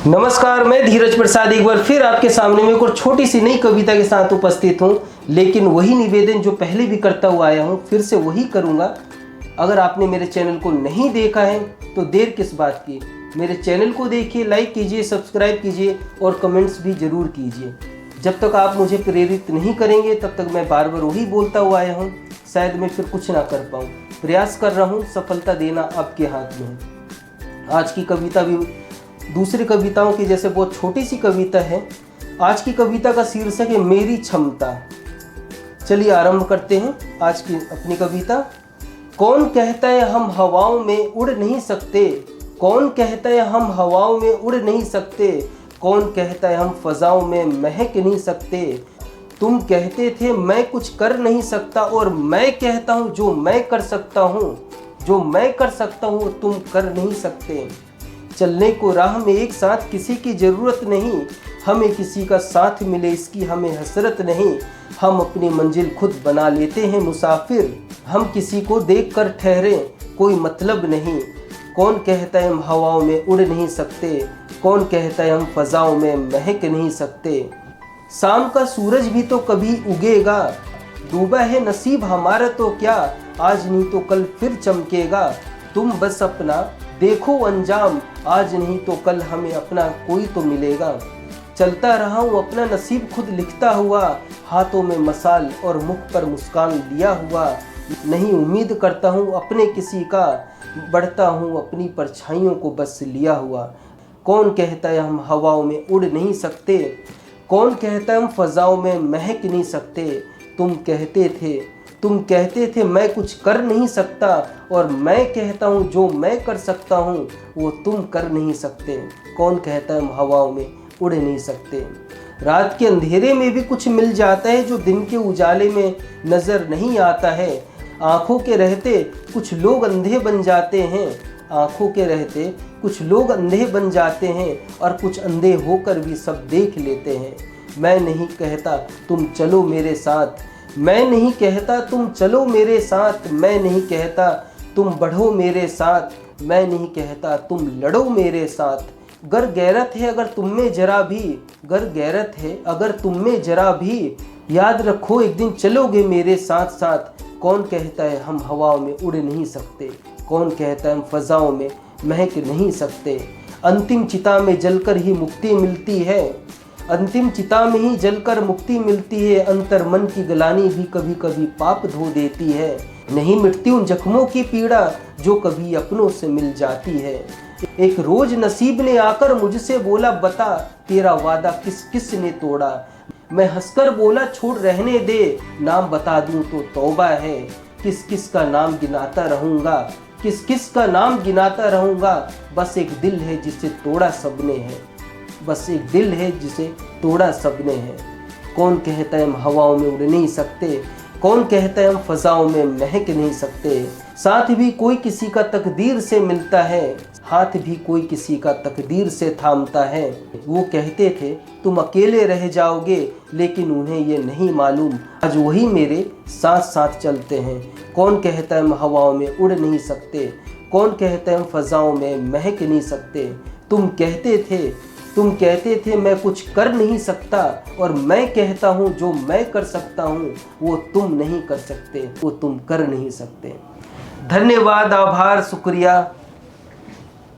नमस्कार, मैं धीरज प्रसाद एक बार फिर आपके सामने में एक और छोटी सी नई कविता के साथ उपस्थित हूँ। लेकिन वही निवेदन जो पहले भी करता हुआ आया हूँ, फिर से वही करूँगा। अगर आपने मेरे चैनल को नहीं देखा है तो देर किस बात की, मेरे चैनल को देखिए, लाइक कीजिए, सब्सक्राइब कीजिए और कमेंट्स भी ज़रूर कीजिए। जब तक आप मुझे प्रेरित नहीं करेंगे तब तक मैं बार बार वही बोलता हुआ आया हूँ। शायद मैं फिर कुछ ना कर पाऊँ। प्रयास कर रहा हूँ, सफलता देना आपके हाथ में है। आज की कविता भी दूसरी कविताओं की जैसे बहुत छोटी सी कविता है। आज की कविता का शीर्षक है मेरी क्षमता। चलिए आरंभ करते हैं आज की अपनी कविता। कौन कहता है हम हवाओं में उड़ नहीं सकते? कौन कहता है हम हवाओं में उड़ नहीं सकते? कौन कहता है हम फजाओं में महक नहीं सकते? तुम कहते थे मैं कुछ कर नहीं सकता और मैं कहता हूँ जो मैं कर सकता हूँ, जो मैं कर सकता हूँ तुम कर नहीं सकते। चलने को राह में एक साथ किसी की ज़रूरत नहीं, हमें किसी का साथ मिले इसकी हमें हसरत नहीं। हम अपनी मंजिल खुद बना लेते हैं मुसाफिर, हम किसी को देख कर ठहरे कोई मतलब नहीं। कौन कहता है हम हवाओं में उड़ नहीं सकते? कौन कहता है हम फजाओं में महक नहीं सकते? शाम का सूरज भी तो कभी उगेगा, डूबा है नसीब हमारा तो क्या, आज नहीं तो कल फिर चमकेगा। तुम बस अपना देखो अंजाम, आज नहीं तो कल हमें अपना कोई तो मिलेगा। चलता रहा हूँ अपना नसीब खुद लिखता हुआ, हाथों में मसाल और मुख पर मुस्कान लिया हुआ। नहीं उम्मीद करता हूँ अपने किसी का, बढ़ता हूँ अपनी परछाइयों को बस लिया हुआ। कौन कहता है हम हवाओं में उड़ नहीं सकते? कौन कहता है हम फजाओं में महक नहीं सकते? तुम कहते थे मैं कुछ कर नहीं सकता और मैं कहता हूँ जो मैं कर सकता हूँ वो तुम कर नहीं सकते। कौन कहता है हम हवाओं में उड़ नहीं सकते? रात के अंधेरे में भी कुछ मिल जाता है जो दिन के उजाले में नज़र नहीं आता है। आँखों के रहते कुछ लोग अंधे बन जाते हैं, आँखों के रहते कुछ लोग अंधे बन जाते हैं और कुछ अंधे होकर भी सब देख लेते हैं। मैं नहीं कहता तुम चलो मेरे साथ, मैं नहीं कहता तुम चलो मेरे साथ, मैं नहीं कहता तुम बढ़ो मेरे साथ, मैं नहीं कहता तुम लड़ो मेरे साथ। गर गैरत है अगर तुम में जरा भी, गर गैरत है अगर तुम में जरा भी, याद रखो एक दिन चलोगे मेरे साथ साथ। कौन कहता है हम हवाओं में उड़ नहीं सकते? कौन कहता है हम फजाओं में महक नहीं सकते? अंतिम चिता में जलकर ही मुक्ति मिलती है, अंतिम चिता में ही जलकर मुक्ति मिलती है। अंतर मन की गलानी भी कभी कभी पाप धो देती है। नहीं मिटती उन जख्मों की पीड़ा जो कभी अपनों से मिल जाती है। एक रोज नसीब ने आकर मुझसे बोला बता तेरा वादा किस किस ने तोड़ा। मैं हंसकर बोला छोड़ रहने दे, नाम बता दूं तो तौबा है। किस किस का नाम गिनाता रहूंगा, किस किस का नाम गिनाता रहूंगा। बस एक दिल है जिसे तोड़ा सबने है, बस एक दिल है जिसे तोड़ा सबने है। कौन कहता है हम हवाओं में उड़ नहीं सकते? कौन कहता है हम फजाओं में महक नहीं सकते? साथ भी कोई किसी का तकदीर से मिलता है, हाथ भी कोई किसी का तकदीर से थामता है। वो कहते थे तुम अकेले रह जाओगे, लेकिन उन्हें ये नहीं मालूम आज वही मेरे साथ साथ चलते हैं। कौन कहता है हम हवाओं में उड़ नहीं सकते? कौन कहता है हम फजाओं में महक नहीं सकते? तुम कहते थे मैं कुछ कर नहीं सकता और मैं कहता हूँ जो मैं कर सकता हूँ वो तुम नहीं कर सकते, वो तुम कर नहीं सकते। धन्यवाद, आभार, शुक्रिया।